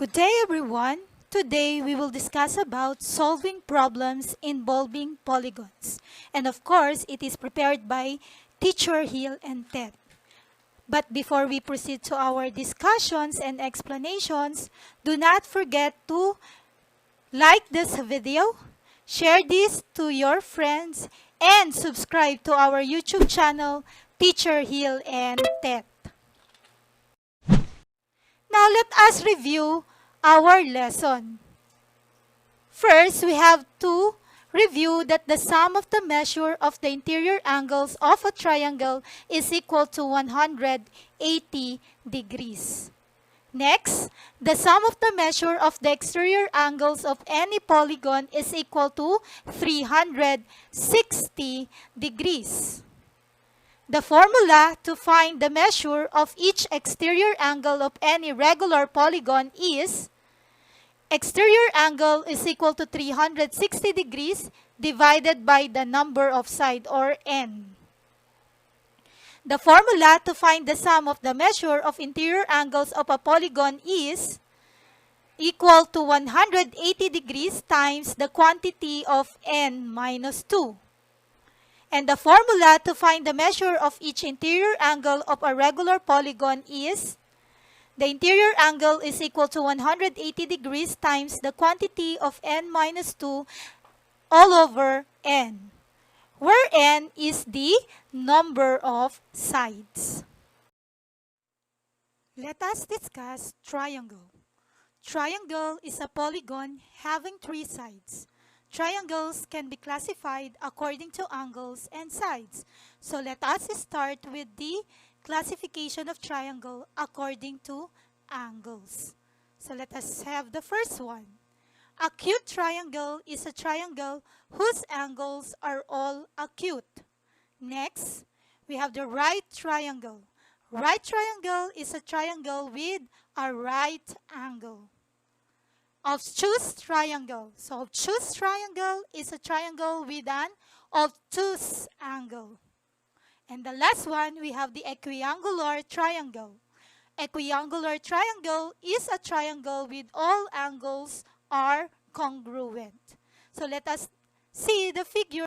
Good day everyone. Today we will discuss about solving problems involving polygons. And of course, it is prepared by Teacher Hill and Ted. But before we proceed to our discussions and explanations, do not forget to like this video, share this to your friends, and subscribe to our YouTube channel, Teacher Hill and Ted. Now let us review our lesson. First, we have to review that the sum of the measure of the interior angles of a triangle is equal to 180 degrees. Next, the sum of the measure of the exterior angles of any polygon is equal to 360 degrees. The formula to find the measure of each exterior angle of any regular polygon is exterior angle is equal to 360 degrees divided by the number of sides, or n. The formula to find the sum of the measure of interior angles of a polygon is equal to 180 degrees times the quantity of n minus 2. And the formula to find the measure of each interior angle of a regular polygon is the interior angle is equal to 180 degrees times the quantity of n minus 2 all over n, where n is the number of sides. Let us discuss triangle. Triangle is a polygon having 3 sides. Triangles can be classified according to angles and sides. So let us start with the classification of triangle according to angles. So let us have the first one. Acute triangle is a triangle whose angles are all acute. Next, we have the right triangle. Right triangle is a triangle with a right angle. Obtuse triangle. So obtuse triangle is a triangle with an obtuse angle. And the last one, we have the equiangular triangle. Equiangular triangle is a triangle with all angles are congruent. So let us see the figure.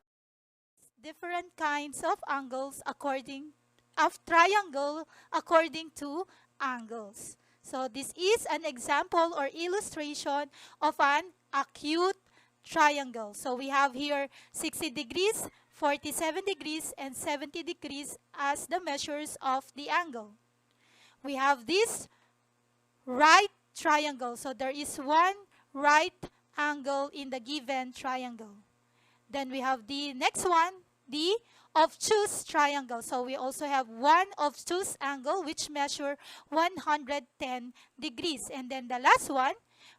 Different kinds of angles of triangle according to angles. So this is an example or illustration of an acute triangle. So we have here 60 degrees, 47 degrees, and 70 degrees as the measures of the angle. We have this right triangle. So there is one right angle in the given triangle. Then we have the next one, the obtuse triangle. So we also have one obtuse angle which measure 110 degrees. And then the last one,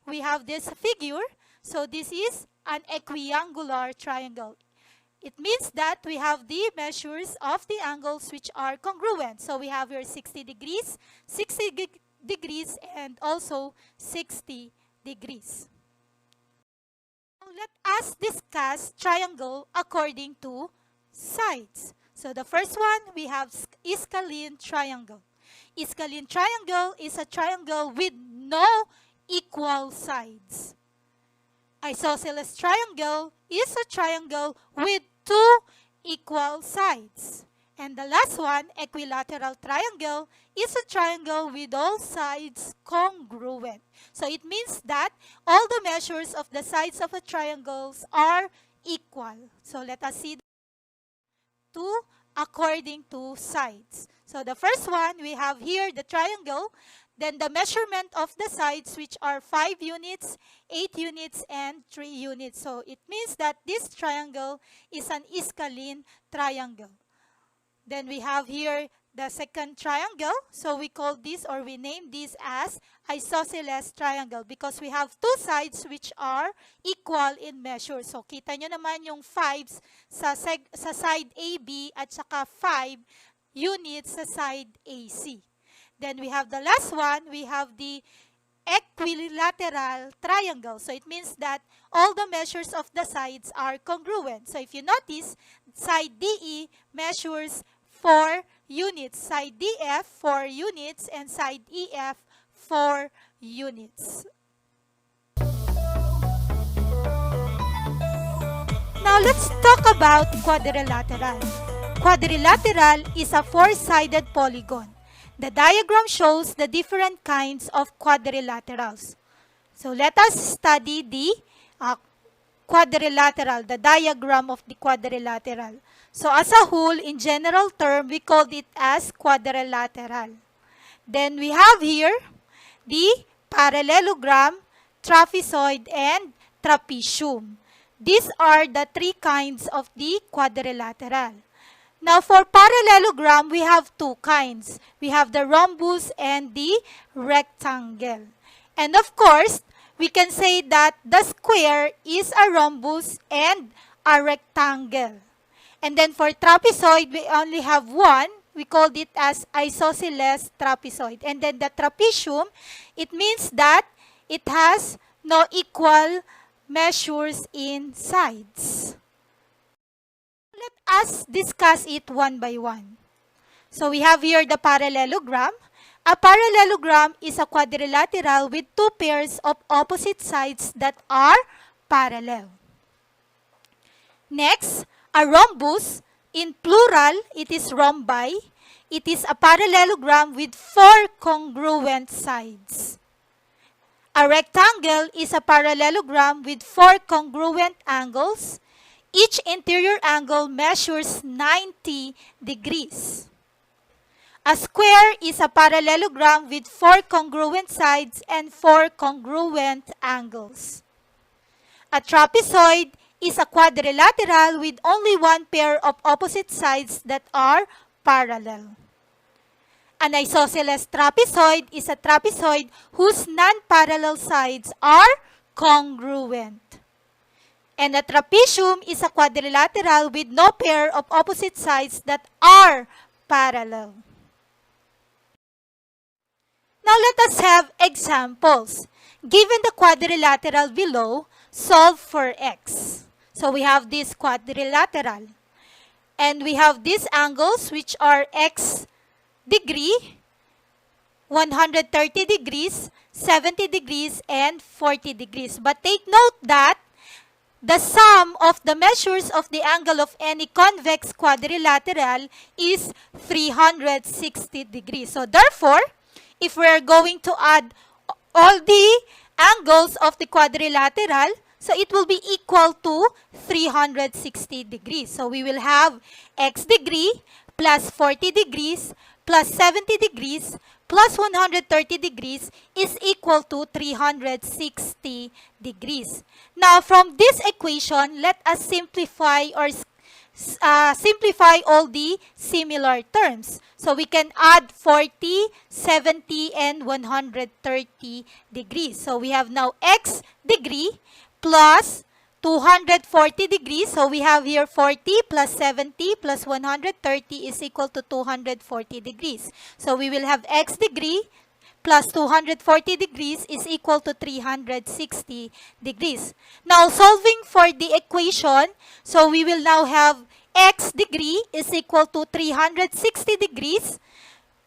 we have this figure. So this is an equiangular triangle. It means that we have the measures of the angles which are congruent. So we have here 60 degrees, 60 degrees, and also 60 degrees. Now let us discuss triangle according to sides. So the first one, we have isocline triangle. Isocline triangle is a triangle with no equal sides. Isosceles triangle is a triangle with 2 equal sides. And the last one, equilateral triangle, is a triangle with all sides congruent. So it means that all the measures of the sides of a triangle are equal. So let us see according to sides. So the first one, we have here the triangle, then the measurement of the sides which are 5 units, 8 units, and 3 units. So it means that this triangle is an isocline triangle. Then we have here the second triangle. So we call this, or we name this as isosceles triangle because we have 2 sides which are equal in measure. So kita nyo naman yung 5 sa side AB at saka 5 units sa side AC. Then we have the last one, we have the equilateral triangle. So it means that all the measures of the sides are congruent. So if you notice, side DE measures 4 units, side DF 4 units, and side EF 4 units. Now let's talk about quadrilateral. Quadrilateral is a four-sided polygon. The diagram shows the different kinds of quadrilaterals. So let us study the quadrilateral, the diagram of the quadrilateral. So as a whole, in general term, we called it as quadrilateral. Then we have here the parallelogram, trapezoid, and trapezium. These are the three kinds of the quadrilateral. Now for parallelogram, we have two kinds. We have the rhombus and the rectangle. And of course, we can say that the square is a rhombus and a rectangle. And then for trapezoid, we only have one. We called it as isosceles trapezoid. And then the trapezium, it means that it has no equal measures in sides. Let us discuss it one by one. So we have here the parallelogram. A parallelogram is a quadrilateral with two pairs of opposite sides that are parallel. Next, a rhombus, in plural, it is rhombi. It is a parallelogram with four congruent sides. A rectangle is a parallelogram with four congruent angles. Each interior angle measures 90 degrees. A square is a parallelogram with four congruent sides and four congruent angles. A trapezoid is a quadrilateral with only one pair of opposite sides that are parallel. An isosceles trapezoid is a trapezoid whose non-parallel sides are congruent. And a trapezium is a quadrilateral with no pair of opposite sides that are parallel. Now let us have examples. Given the quadrilateral below, solve for x. So we have this quadrilateral. And we have these angles which are x degree, 130 degrees, 70 degrees, and 40 degrees. But take note that the sum of the measures of the angle of any convex quadrilateral is 360 degrees. So therefore, if we are going to add all the angles of the quadrilateral, so it will be equal to 360 degrees. So we will have x degree plus 40 degrees plus 70 degrees plus 130 degrees is equal to 360 degrees. Now, from this equation, let us simplify or simplify all the similar terms. So we can add 40, 70, and 130 degrees. So we have now x degree plus 240 degrees. So we have here 40 plus 70 plus 130 is equal to 240 degrees. So we will have x degree plus 240 degrees is equal to 360 degrees. Now, solving for the equation, so we will now have x degree is equal to 360 degrees.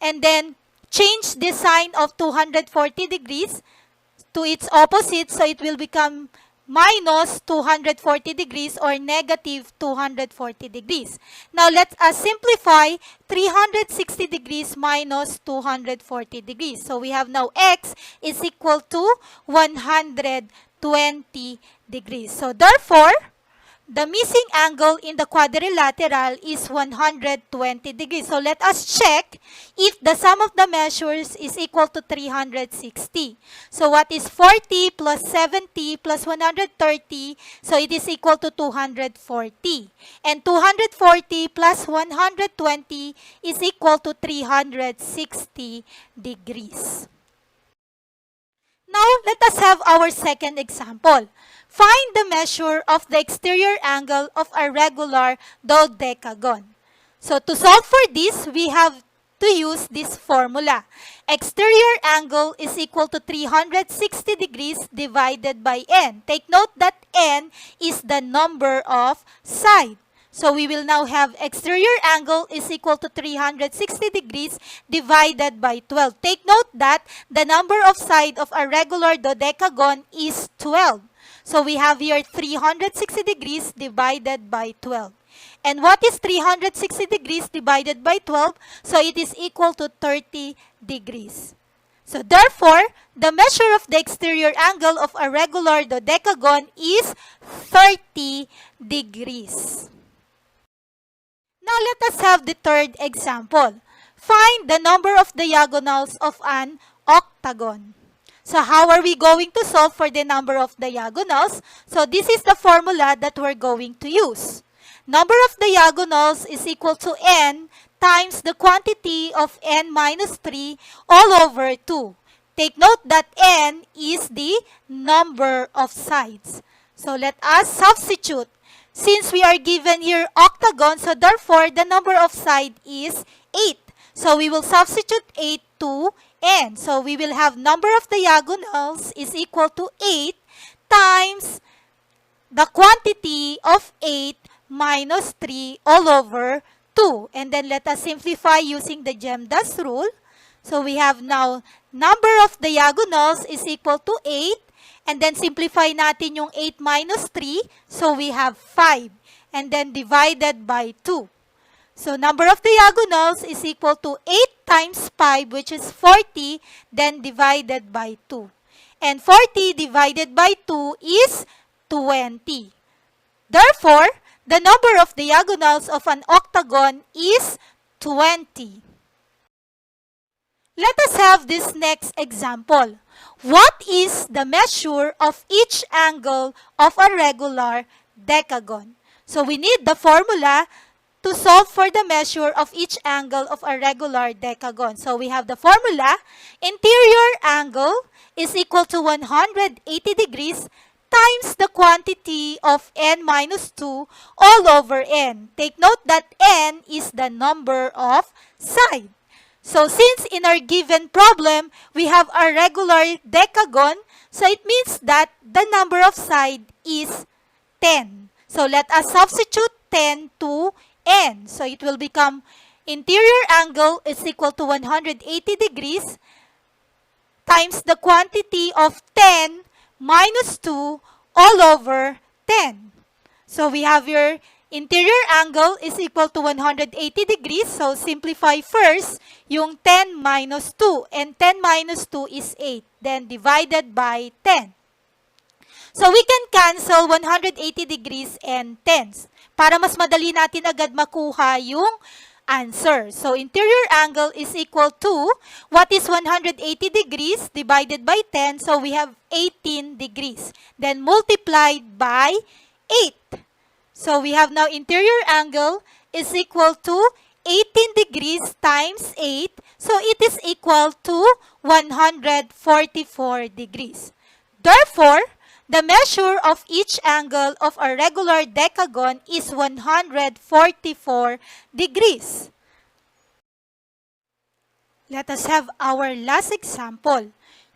And then, change the sign of 240 degrees to its opposite. So, it will become minus 240 degrees or negative 240 degrees. Now, let us simplify 360 degrees minus 240 degrees. So, we have now x is equal to 120 degrees. So, therefore, the missing angle in the quadrilateral is 120 degrees. So, let us check if the sum of the measures is equal to 360. So, what is 40 plus 70 plus 130? So, it is equal to 240. And 240 plus 120 is equal to 360 degrees. Now, let us have our second example. Find the measure of the exterior angle of a regular dodecagon. So, to solve for this, we have to use this formula. Exterior angle is equal to 360 degrees divided by n. Take note that n is the number of sides. So, we will now have exterior angle is equal to 360 degrees divided by 12. Take note that the number of sides of a regular dodecagon is 12. So we have here 360 degrees divided by 12. And what is 360 degrees divided by 12? So it is equal to 30 degrees. So therefore, the measure of the exterior angle of a regular dodecagon is 30 degrees. Now let us have the third example. Find the number of diagonals of an octagon. So how are we going to solve for the number of diagonals? So this is the formula that we're going to use. Number of diagonals is equal to n times the quantity of n minus 3 all over 2. Take note that n is the number of sides. So let us substitute. Since we are given here octagon, so therefore the number of side is 8. So we will substitute 8 to n. So we will have number of diagonals is equal to 8 times the quantity of 8 minus 3 all over 2. And then let us simplify using the GEMDAS rule. So we have now number of diagonals is equal to 8. And then simplify natin yung 8 minus 3. So we have 5. And then divided by 2. So number of diagonals is equal to 8 times 5, which is 40, then divided by 2. And 40 divided by 2 is 20. Therefore, the number of diagonals of an octagon is 20. Let us have this next example. What is the measure of each angle of a regular decagon? So we need the formula to solve for the measure of each angle of a regular decagon. So we have the formula, interior angle is equal to 180 degrees times the quantity of n minus 2 all over n. Take note that n is the number of side. So since in our given problem, we have a regular decagon, so it means that the number of side is 10. So let us substitute 10 to n. So it will become interior angle is equal to 180 degrees times the quantity of 10 minus 2 all over 10. So we have your interior angle is equal to 180 degrees. So simplify first yung 10 minus 2. And 10 minus 2 is 8. Then divided by 10. So we can cancel 180 degrees and 10s para mas madali natin agad makuha yung answer. So interior angle is equal to, what is 180 degrees divided by 10? So we have 18 degrees. Then multiplied by 8. So we have now interior angle is equal to 18 degrees times 8. So it is equal to 144 degrees. Therefore, the measure of each angle of a regular decagon is 144 degrees. Let us have our last example.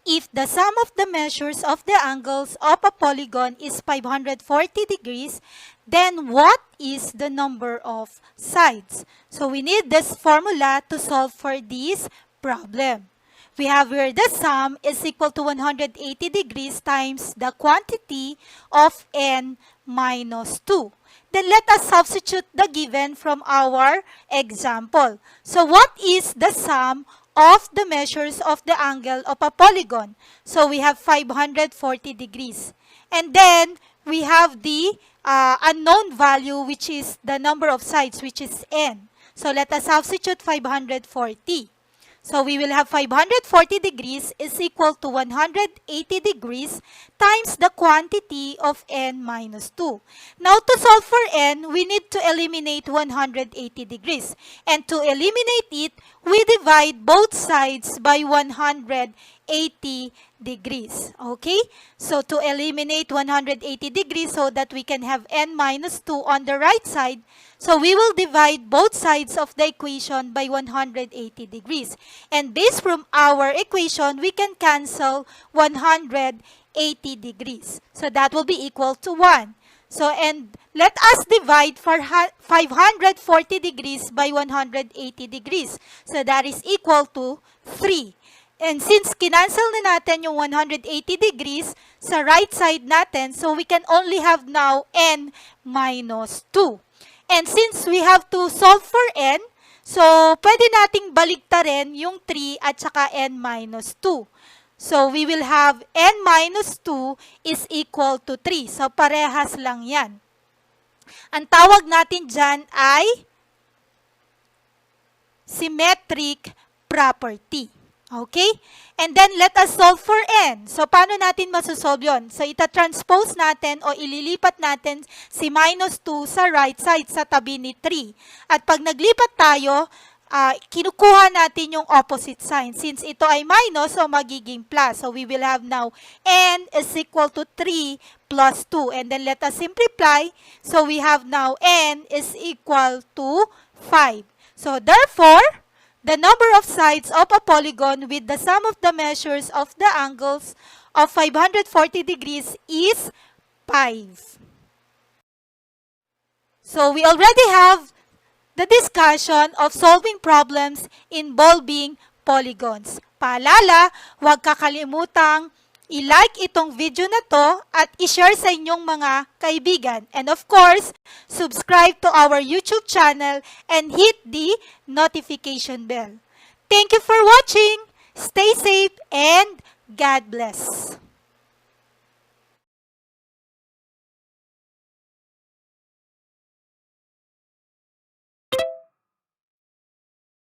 If the sum of the measures of the angles of a polygon is 540 degrees, then what is the number of sides? So we need this formula to solve for this problem. We have here the sum is equal to 180 degrees times the quantity of n minus 2. Then let us substitute the given from our example. So what is the sum of the measures of the angle of a polygon? So we have 540 degrees. And then we have the unknown value, which is the number of sides, which is n. So let us substitute 540. So we will have 540 degrees is equal to 180 degrees times the quantity of n minus 2. Now to solve for n, we need to eliminate 180 degrees. And to eliminate it, we divide both sides by 180 degrees. Okay? So to eliminate 180 degrees so that we can have n minus 2 on the right side, so we will divide both sides of the equation by 180 degrees. And based from our equation, we can cancel 180 degrees. So that will be equal to 1. So, and let us divide for 540 degrees by 180 degrees. So that is equal to 3. And since kinancel na natin yung 180 degrees sa right side natin, so we can only have now n minus 2. And since we have to solve for n, so pwede nating baliktarin yung 3 at saka n minus 2. So we will have n minus 2 is equal to 3. So parehas lang yan. Ang tawag natin dyan ay symmetric property. Okay? And then, let us solve for n. So, paano natin masosolve yun? So, ita-transpose natin o ililipat natin si minus 2 sa right side, sa tabi ni 3. At pag naglipat tayo, kinukuha natin yung opposite sign. Since ito ay minus, so magiging plus. So, we will have now n is equal to 3 plus 2. And then, let us simplify. So, we have now n is equal to 5. So, therefore, the number of sides of a polygon with the sum of the measures of the angles of 540 degrees is 5. So, we already have the discussion of solving problems involving polygons. Paalala, huwag kakalimutang i-like itong video na to at i-share sa inyong mga kaibigan. And of course, subscribe to our YouTube channel and hit the notification bell. Thank you for watching. Stay safe and God bless.